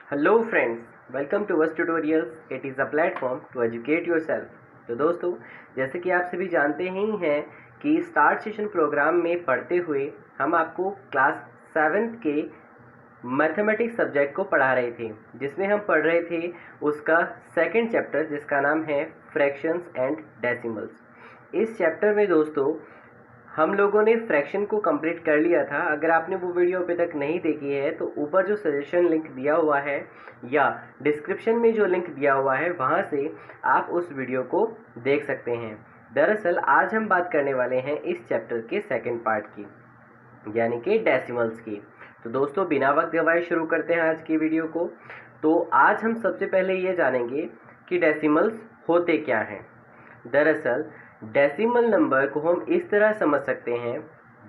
Hello friends, welcome to verse tutorials. It is a platform to educate yourself. तो दोस्तों, जैसे कि आप सभी जानते ही हैं कि स्टार्ट सेशन प्रोग्राम में पढ़ते हुए हम आपको क्लास 7th के मैथमेटिक्स सब्जेक्ट को पढ़ा रहे थे, जिसमें हम पढ़ रहे थे उसका सेकंड चैप्टर जिसका नाम है फ्रैक्शंस एंड डेसिमल्स। इस चैप्टर में दोस्तों हम लोगों ने फ्रैक्शन को कंप्लीट कर लिया था। अगर आपने वो वीडियो अभी तक नहीं देखी है तो ऊपर जो सजेशन लिंक दिया हुआ है या डिस्क्रिप्शन में जो लिंक दिया हुआ है वहाँ से आप उस वीडियो को देख सकते हैं। दरअसल आज हम बात करने वाले हैं इस चैप्टर के सेकंड पार्ट की, यानी कि डेसिमल्स की। तो दोस्तों, बिना वक्त गवाए शुरू करते हैं आज की वीडियो को। तो आज हम सबसे पहले ये जानेंगे कि डेसिमल्स होते क्या हैं। दरअसल डेसिमल नंबर को हम इस तरह समझ सकते हैं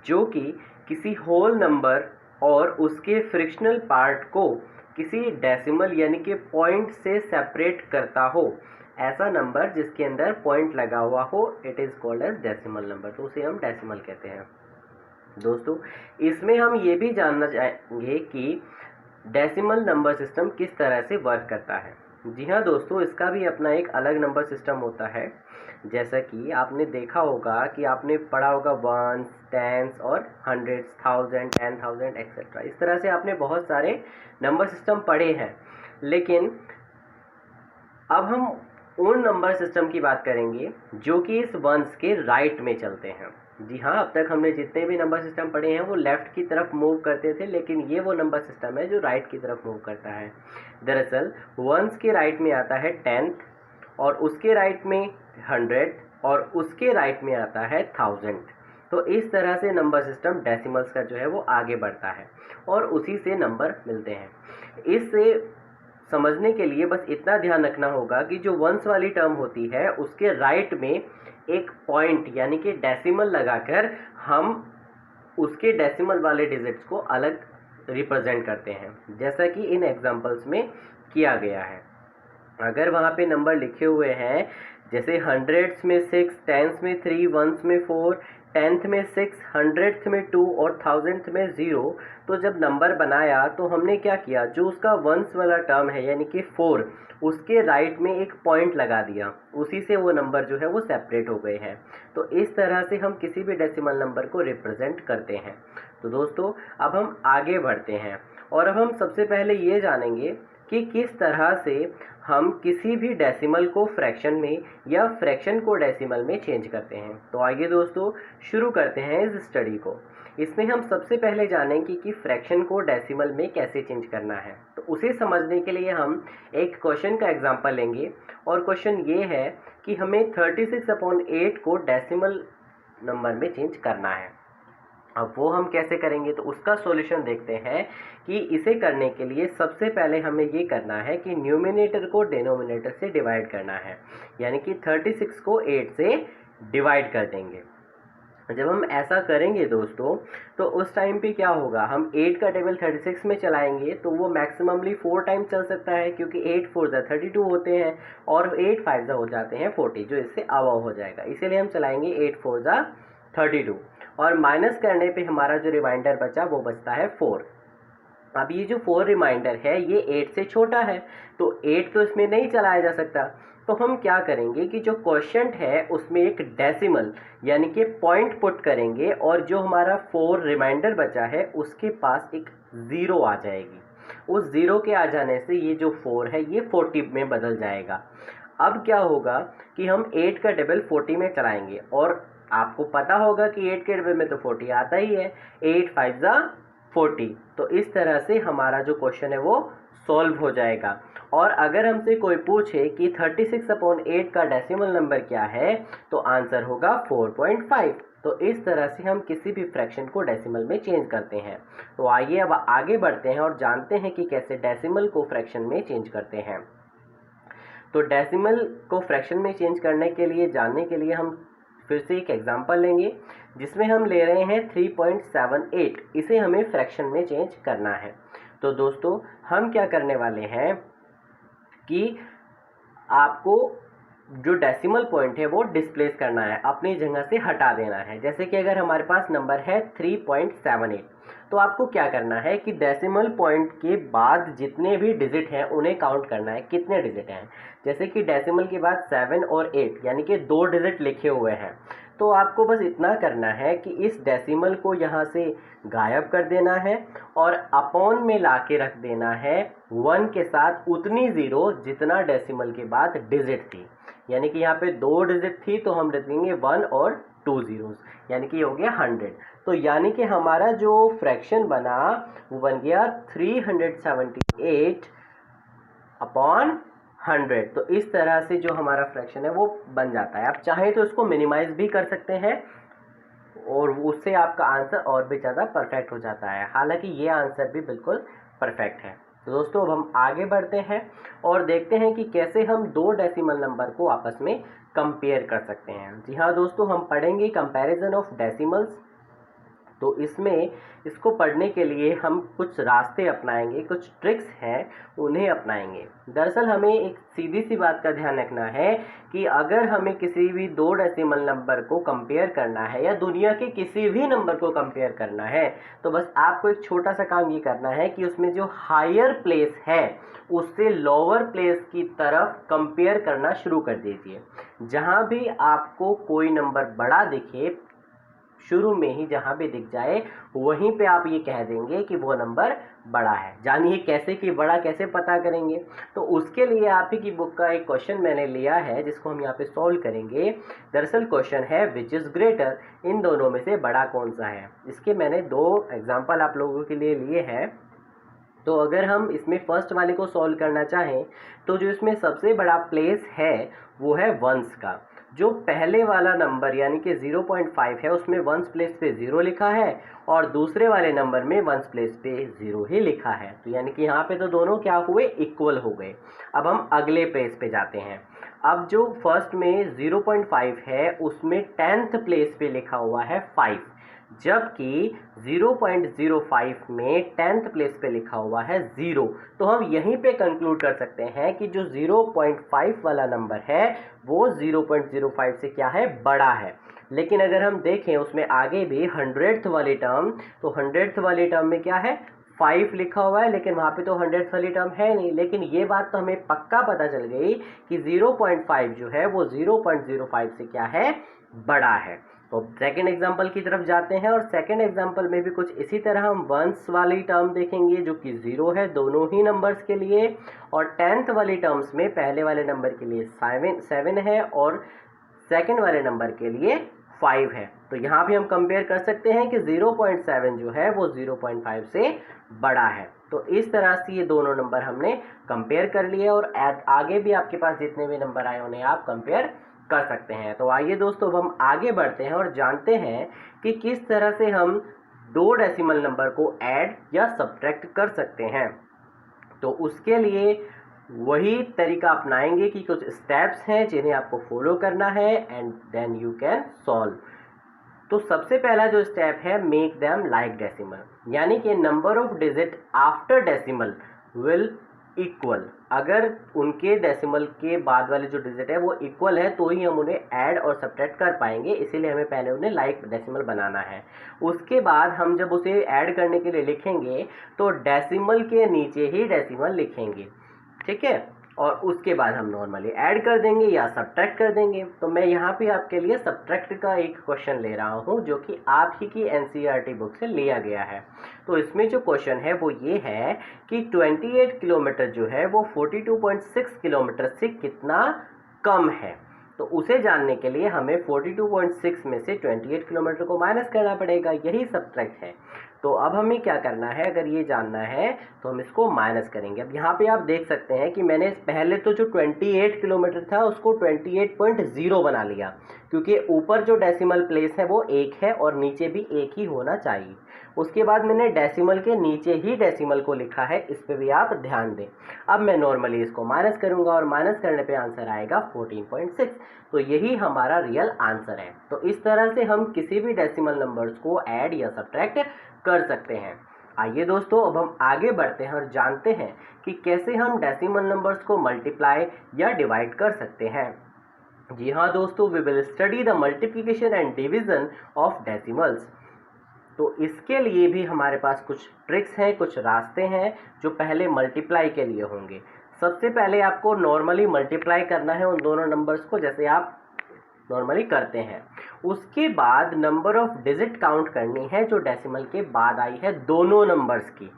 जो कि किसी होल नंबर और उसके फ्रैक्शनल पार्ट को किसी डेसिमल यानी कि पॉइंट से सेपरेट करता हो। ऐसा नंबर जिसके अंदर पॉइंट लगा हुआ हो, it is called as decimal number, तो उसे हम डेसिमल कहते हैं। दोस्तों, इसमें हम ये भी जानना चाहेंगे कि डेसिमल नंबर सिस्टम किस तरह से वर्क करता है। जी हाँ दोस्तों, इसका भी अपना एक अलग नंबर सिस्टम होता है। जैसा कि आपने देखा होगा कि आपने पढ़ा होगा वंस, टेंस और हंड्रेड्स, थाउजेंड, 10,000 एक्सेट्रा। इस तरह से आपने बहुत सारे नंबर सिस्टम पढ़े हैं। लेकिन अब हम उन नंबर सिस्टम की बात करेंगे जो कि इस वंस के राइट में चलते हैं। जी हाँ, अब तक हमने जितने भी नंबर सिस्टम पढ़े हैं वो लेफ़्ट की तरफ मूव करते थे, लेकिन ये वो नंबर सिस्टम है जो राइट की तरफ मूव करता है। दरअसल वंस के राइट में आता है 10th, और उसके राइट में 100, और उसके राइट में आता है 1000। तो इस तरह से नंबर सिस्टम डेसिमल्स का जो है वो आगे बढ़ता है और उसी से नंबर मिलते हैं। इससे समझने के लिए बस इतना ध्यान रखना होगा कि जो वंस वाली टर्म होती है उसके राइट में एक पॉइंट यानी कि डेसिमल लगाकर हम उसके डेसिमल वाले डिजिट्स को अलग रिप्रेजेंट करते हैं, जैसा कि इन एग्जांपल्स में किया गया है। अगर वहाँ पे नंबर लिखे हुए हैं जैसे हंड्रेड्स में 6, टेंस में 3, वंस में 4, 10th में 6, 100th में 2 और 1000th में 0, तो जब नंबर बनाया तो हमने क्या किया, जो उसका वंस वाला टर्म है यानी कि 4, उसके राइट में एक पॉइंट लगा दिया, उसी से वो नंबर जो है वो सेपरेट हो गए हैं। तो इस तरह से हम किसी भी डेसिमल नंबर को रिप्रेजेंट करते हैं। तो दोस्तों, अब हम आगे बढ़ते हैं और अब हम सबसे पहले ये जानेंगे कि किस तरह से हम किसी भी डेसिमल को फ्रैक्शन में या फ्रैक्शन को डेसिमल में चेंज करते हैं। तो आइए दोस्तों, शुरू करते हैं इस स्टडी को। इसमें हम सबसे पहले जानेंगे कि फ्रैक्शन को डेसिमल में कैसे चेंज करना है। तो उसे समझने के लिए हम एक क्वेश्चन का एग्जांपल लेंगे, और क्वेश्चन ये है कि हमें 36/8 को डेसिमल नंबर में चेंज करना है। अब वो हम कैसे करेंगे, तो उसका सॉल्यूशन देखते हैं कि इसे करने के लिए सबसे पहले हमें ये करना है कि न्यूमिनेटर को डिनोमिनेटर से डिवाइड करना है, यानी कि 36 को 8 से डिवाइड कर देंगे। जब हम ऐसा करेंगे दोस्तों, तो उस टाइम पे क्या होगा, हम 8 का टेबल 36 में चलाएंगे तो वो मैक्सिममली 4 टाइम चल सकता है, क्योंकि 8 4 जा 32 होते हैं और 8 5 जा हो जाते हैं 40, जो इससे अबव हो जाएगा। इसीलिए हम चलाएंगे 8 4 जा 32, और माइनस करने पे हमारा जो रिमाइंडर बचा वो बचता है 4। अब ये जो 4 रिमाइंडर है ये 8 से छोटा है, तो 8 तो इसमें नहीं चलाया जा सकता। तो हम क्या करेंगे कि जो क्वोशिएंट है उसमें एक डेसिमल यानी कि पॉइंट पुट करेंगे, और जो हमारा 4 रिमाइंडर बचा है उसके पास एक 0 आ जाएगी। उस 0 के आ जाने से ये जो 4 है ये 40 में बदल जाएगा। अब क्या होगा कि हम 8 का टेबल 40 में चलाएंगे, और आपको पता होगा कि 8 के टेबल में तो 40 आता ही है, 8 5 जा 40। तो इस तरह से हमारा जो क्वेश्चन है वो सॉल्व हो जाएगा। और अगर हमसे कोई पूछे कि 36/8 का डेसिमल नंबर क्या है, तो आंसर होगा 4.5। तो इस तरह से हम किसी भी फ्रैक्शन को डेसिमल में चेंज करते हैं। तो आइए अब आगे बढ़ते हैं और जानते हैं कि कैसे डेसिमल को फ्रैक्शन में चेंज करते हैं। तो डेसिमल को फ्रैक्शन में चेंज करने के लिए, जानने के लिए हम फिर से एक एग्जांपल लेंगे, जिसमें हम ले रहे हैं 3.78। इसे हमें फ्रैक्शन में चेंज करना है। तो दोस्तों, हम क्या करने वाले हैं कि आपको जो डेसिमल पॉइंट है वो डिस्प्लेस करना है, अपनी जगह से हटा देना है। जैसे कि अगर हमारे पास नंबर है 3.78, तो आपको क्या करना है कि डेसिमल पॉइंट के बाद जितने भी डिजिट हैं उन्हें काउंट करना है, कितने डिजिट हैं। जैसे कि डेसिमल के बाद 7 और 8 यानी कि 2 डिजिट लिखे हुए हैं, तो आपको बस इतना करना है कि इस डेसिमल को यहाँ से गायब कर देना है और अपॉन में ला के रख देना है 1 के साथ उतनी ज़ीरो जितना डेसिमल के बाद डिजिट थी। यानी कि यहाँ पे 2 डिजिट थी तो हम रख देंगे 1 और 2 ज़ीरोज़, यानी कि हो गया 100। तो यानी कि हमारा जो फ्रैक्शन बना वो बन गया 378 अपॉन 100। तो इस तरह से जो हमारा फ्रैक्शन है वो बन जाता है। आप चाहें तो इसको मिनिमाइज भी कर सकते हैं और उससे आपका आंसर और भी ज़्यादा परफेक्ट हो जाता है। हालांकि ये आंसर भी बिल्कुल परफेक्ट है। तो दोस्तों अब हम आगे बढ़ते हैं और देखते हैं कि कैसे हम दो डेसिमल नंबर को आपस में कंपेयर कर सकते हैं। जी हाँ दोस्तों, हम पढ़ेंगे कंपैरिजन ऑफ डेसिमल्स। तो इसमें इसको पढ़ने के लिए हम कुछ रास्ते अपनाएंगे, कुछ ट्रिक्स हैं उन्हें अपनाएंगे। दरअसल हमें एक सीधी सी बात का ध्यान रखना है कि अगर हमें किसी भी दो डेसिमल नंबर को कंपेयर करना है या दुनिया के किसी भी नंबर को कंपेयर करना है, तो बस आपको एक छोटा सा काम ये करना है कि उसमें जो हायर प्लेस है उससे लोअर प्लेस की तरफ कंपेयर करना शुरू कर दीजिए। जहाँ भी आपको कोई नंबर बड़ा दिखे, शुरू में ही जहां भी दिख जाए वहीं पे आप ये कह देंगे कि वो नंबर बड़ा है। जानिए कैसे कि बड़ा कैसे पता करेंगे। तो उसके लिए आप ही की बुक का एक क्वेश्चन मैंने लिया है जिसको हम यहाँ पे सॉल्व करेंगे। दरअसल क्वेश्चन है विच इज ग्रेटर, इन दोनों में से बड़ा कौन सा है। इसके मैंने दो एग्जाम्पल आप लोगों के लिए लिए हैं। तो अगर हम इसमें फर्स्ट वाले को सॉल्व करना चाहें तो जो इसमें सबसे बड़ा प्लेस है वो है वंस का। जो पहले वाला नंबर यानी कि 0.5 है उसमें वंस प्लेस पे 0 लिखा है और दूसरे वाले नंबर में वंस प्लेस पे 0 ही लिखा है। तो यानी कि यहाँ पे तो दोनों क्या हुए, इक्वल हो गए। अब हम अगले प्लेस पे जाते हैं। अब जो फर्स्ट में 0.5 है उसमें 10th प्लेस पे लिखा हुआ है 5, जबकि 0.05 में 10th प्लेस पे लिखा हुआ है 0। तो हम यहीं पे कंक्लूड कर सकते हैं कि जो 0.5 वाला नंबर है वो 0.05 से क्या है, बड़ा है। लेकिन अगर हम देखें उसमें आगे भी 100th वाली टर्म, तो 100th वाली टर्म में क्या है, 5 लिखा हुआ है, लेकिन वहाँ पे तो 100th वाली टर्म है नहीं। लेकिन ये बात तो हमें पक्का पता चल गई कि 0.5 जो है वो 0.05 से क्या है, बड़ा है। तो सेकेंड एग्जाम्पल की तरफ जाते हैं और सेकेंड एग्जाम्पल में भी कुछ इसी तरह हम वंस वाली टर्म देखेंगे जो कि 0 है दोनों ही नंबर्स के लिए, और 10th वाली टर्म्स में पहले वाले नंबर के लिए 7 है और सेकेंड वाले नंबर के लिए 5 है। तो यहाँ भी हम कंपेयर कर सकते हैं कि 0.7 जो है वो 0.5 से बड़ा है। तो इस तरह से ये दोनों नंबर हमने कंपेयर कर लिए और आगे भी आपके पास जितने भी नंबर आए उन्हें आप कंपेयर कर सकते हैं। तो आइए दोस्तों अब हम आगे बढ़ते हैं और जानते हैं कि किस तरह से हम दो डेसिमल नंबर को ऐड या सब्ट्रैक्ट कर सकते हैं। तो उसके लिए वही तरीका अपनाएंगे कि कुछ स्टेप्स हैं जिन्हें आपको फॉलो करना है and then you can solve. तो सबसे पहला जो स्टेप है, मेक देम लाइक डेसिमल, यानी कि number of digit after decimal will equal. अगर उनके डेसिमल के बाद वाले जो डिजिट है वो इक्वल है तो ही हम उन्हें ऐड और सब्ट्रैक्ट कर पाएंगे, इसीलिए हमें पहले उन्हें लाइक डेसिमल बनाना है। उसके बाद हम जब उसे ऐड करने के लिए लिखेंगे तो डेसिमल के नीचे ही डेसिमल लिखेंगे, ठीक है, और उसके बाद हम नॉर्मली ऐड कर देंगे या सब्ट्रैक्ट कर देंगे। तो मैं यहाँ पे आपके लिए सब्ट्रैक्ट का एक क्वेश्चन ले रहा हूँ जो कि आप ही की एनसीईआरटी बुक से लिया गया है। तो इसमें जो क्वेश्चन है वो ये है कि 28 किलोमीटर जो है वो 42.6 किलोमीटर से कितना कम है। तो उसे जानने के लिए हमें 42.6 में से 28 किलोमीटर को माइनस करना पड़ेगा, यही सब्ट्रैक्ट है। तो अब हमें क्या करना है, अगर ये जानना है तो हम इसको माइनस करेंगे। अब यहाँ पे आप देख सकते हैं कि मैंने पहले तो जो 28 किलोमीटर था उसको 28.0 बना लिया, क्योंकि ऊपर जो डेसिमल प्लेस है वो 1 है और नीचे भी 1 ही होना चाहिए। उसके बाद मैंने डेसिमल के नीचे ही डेसिमल को लिखा है, इस पर भी आप ध्यान दें। अब मैं नॉर्मली इसको माइनस करूंगा और माइनस करने पे आंसर आएगा 14.6। तो यही हमारा रियल आंसर है। तो इस तरह से हम किसी भी डेसिमल नंबर्स को ऐड या सब्ट्रैक्ट कर सकते हैं। आइए दोस्तों अब हम आगे बढ़ते हैं और जानते हैं कि कैसे हम डेसिमल नंबर्स को मल्टीप्लाई या डिवाइड कर सकते हैं। जी हाँ दोस्तों, we will study the multiplication and division of decimals. तो इसके लिए भी हमारे पास कुछ ट्रिक्स हैं, कुछ रास्ते हैं जो पहले मल्टीप्लाई के लिए होंगे। सबसे पहले आपको नॉर्मली मल्टीप्लाई करना है उन दोनों नंबर्स को, जैसे आप नॉर्मली करते हैं। उसके बाद नंबर ऑफ डिजिट काउंट करनी है जो डेसिमल के बाद आई है दोनों नंबर्स की।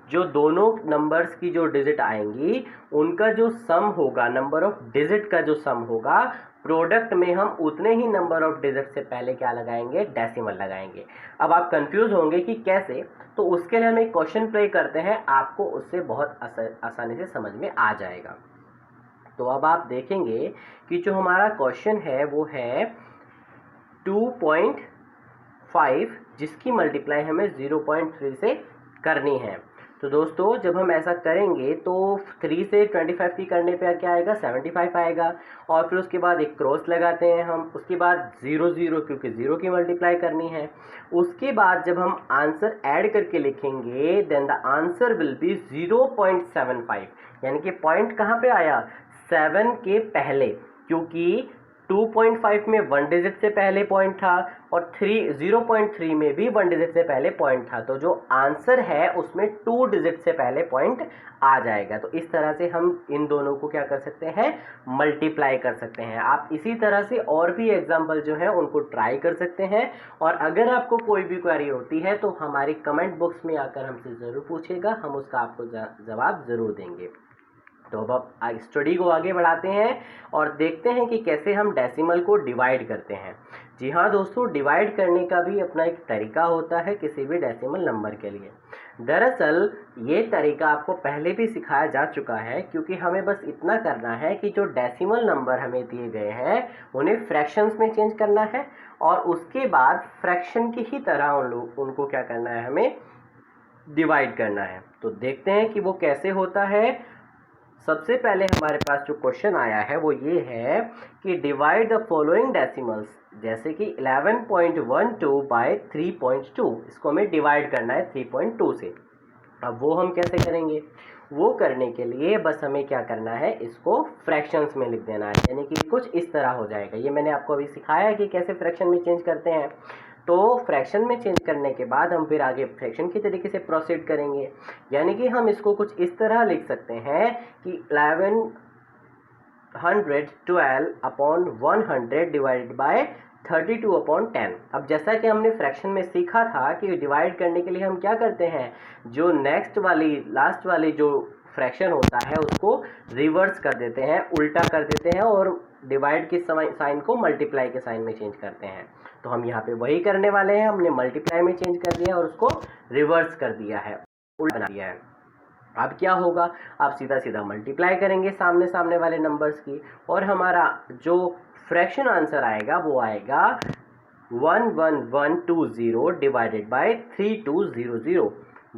जो दोनों नंबर्स की जो डिजिट आएंगी उनका जो सम होगा, नंबर ऑफ डिजिट का जो सम होगा, प्रोडक्ट में हम उतने ही नंबर ऑफ डिजिट से पहले क्या लगाएंगे, डेसिमल लगाएंगे। अब आप कंफ्यूज होंगे कि कैसे, तो उसके लिए हम एक क्वेश्चन प्ले करते हैं, आपको उससे बहुत आसानी से समझ में आ जाएगा। तो अब आप देखेंगे कि जो हमारा क्वेश्चन है वो है 2.5 जिसकी मल्टीप्लाई हमें 0.3 से करनी है। तो दोस्तों जब हम ऐसा करेंगे तो 3 से 25 की करने पे क्या आएगा, 75 आएगा। और फिर उसके बाद एक क्रॉस लगाते हैं हम, उसके बाद 0 0 क्योंकि 0 की मल्टीप्लाई करनी है। उसके बाद जब हम आंसर ऐड करके लिखेंगे then the answer will be 0.75, यानी कि पॉइंट कहाँ पे आया, 7 के पहले, क्योंकि 2.5 में 1 डिजिट से पहले पॉइंट था और 0.3 में भी 1 डिजिट से पहले पॉइंट था। तो जो आंसर है उसमें 2 डिजिट से पहले पॉइंट आ जाएगा। तो इस तरह से हम इन दोनों को क्या कर सकते हैं, मल्टीप्लाई कर सकते हैं। आप इसी तरह से और भी एग्जाम्पल जो है उनको ट्राई कर सकते हैं। और अगर आपको कोई भी क्वेरी होती है तो हमारी कमेंट बॉक्स में आकर हमसे ज़रूर पूछेगा, हम उसका आपको जवाब ज़रूर देंगे। तो अब स्टडी को आगे बढ़ाते हैं और देखते हैं कि कैसे हम डेसिमल को डिवाइड करते हैं। जी हाँ दोस्तों, डिवाइड करने का भी अपना एक तरीका होता है किसी भी डेसिमल नंबर के लिए। दरअसल ये तरीका आपको पहले भी सिखाया जा चुका है, क्योंकि हमें बस इतना करना है कि जो डेसिमल नंबर हमें दिए गए हैं उन्हें फ्रैक्शंस में चेंज करना है और उसके बाद फ्रैक्शन की ही तरह उनको क्या करना है, हमें डिवाइड करना है। तो देखते हैं कि वो कैसे होता है। सबसे पहले हमारे पास जो क्वेश्चन आया है वो ये है कि डिवाइड द फॉलोइंग डेसिमल्स, जैसे कि 11.12 बाय 3.2, इसको हमें डिवाइड करना है 3.2 से। अब वो हम कैसे करेंगे, वो करने के लिए बस हमें क्या करना है, इसको फ्रैक्शंस में लिख देना है, यानी कि कुछ इस तरह हो जाएगा। ये मैंने आपको अभी सिखाया है कि कैसे फ्रैक्शन में चेंज करते हैं। तो फ्रैक्शन में चेंज करने के बाद हम फिर आगे फ्रैक्शन की तरीके से प्रोसीड करेंगे, यानी कि हम इसको कुछ इस तरह लिख सकते हैं कि 1112 अपॉन 100 डिवाइडेड बाय 32 अपॉन 10। अब जैसा कि हमने फ्रैक्शन में सीखा था कि डिवाइड करने के लिए हम क्या करते हैं, जो नेक्स्ट वाली लास्ट वाली जो फ्रैक्शन होता है उसको रिवर्स कर देते हैं, उल्टा कर देते हैं और डिवाइड के साइन को मल्टीप्लाई के साइन में चेंज करते हैं। तो हम यहाँ पे वही करने वाले हैं, हमने मल्टीप्लाई में चेंज कर दिया और उसको रिवर्स कर दिया है, उल्टा बना दिया है। अब क्या होगा, आप सीधा सीधा मल्टीप्लाई करेंगे सामने सामने वाले नंबर्स की और हमारा जो फ्रैक्शन आंसर आएगा वो आएगा 11120 डिवाइडेड बाय 3200,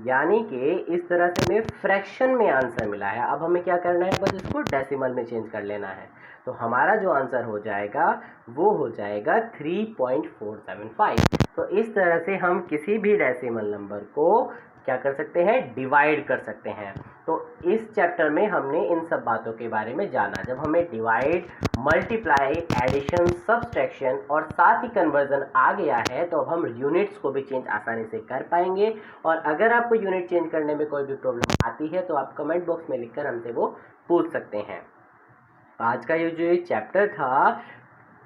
यानी कि इस तरह से हमें फ्रैक्शन में आंसर मिला है। अब हमें क्या करना है, बस इसको डेसिमल में चेंज कर लेना है। तो हमारा जो आंसर हो जाएगा वो हो जाएगा 3.475। तो इस तरह से हम किसी भी डेसिमल नंबर को क्या कर सकते हैं, डिवाइड कर सकते हैं। तो इस चैप्टर में हमने इन सब बातों के बारे में जाना। जब हमें डिवाइड, मल्टीप्लाई, एडिशन, सब्सट्रैक्शन और साथ ही कन्वर्जन आ गया है तो अब हम यूनिट्स को भी चेंज आसानी से कर पाएंगे। और अगर आपको यूनिट चेंज करने में कोई भी प्रॉब्लम आती है तो आप कमेंट बॉक्स में लिखकर हमसे वो पूछ सकते हैं। आज का ये जो चैप्टर था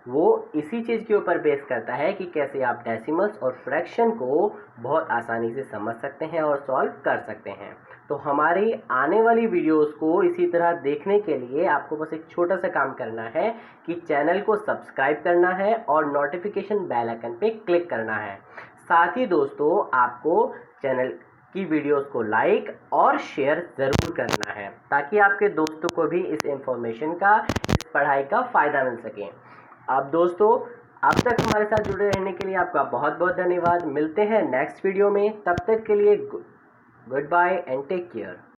वो इसी चीज़ के ऊपर बेस करता है कि कैसे आप डेसिमल्स और फ्रैक्शन को बहुत आसानी से समझ सकते हैं और सॉल्व कर सकते हैं। तो हमारी आने वाली वीडियोस को इसी तरह देखने के लिए आपको बस एक छोटा सा काम करना है कि चैनल को सब्सक्राइब करना है और नोटिफिकेशन बेल आइकन पे क्लिक करना है। साथ ही दोस्तों आपको चैनल की वीडियोस को लाइक और शेयर ज़रूर करना है ताकि आपके दोस्तों को भी इस इंफॉर्मेशन का, इस पढ़ाई का फ़ायदा मिल सके। अब दोस्तों अब तक हमारे साथ जुड़े रहने के लिए आपका बहुत बहुत धन्यवाद। मिलते हैं नेक्स्ट वीडियो में, तब तक के लिए goodbye and take care.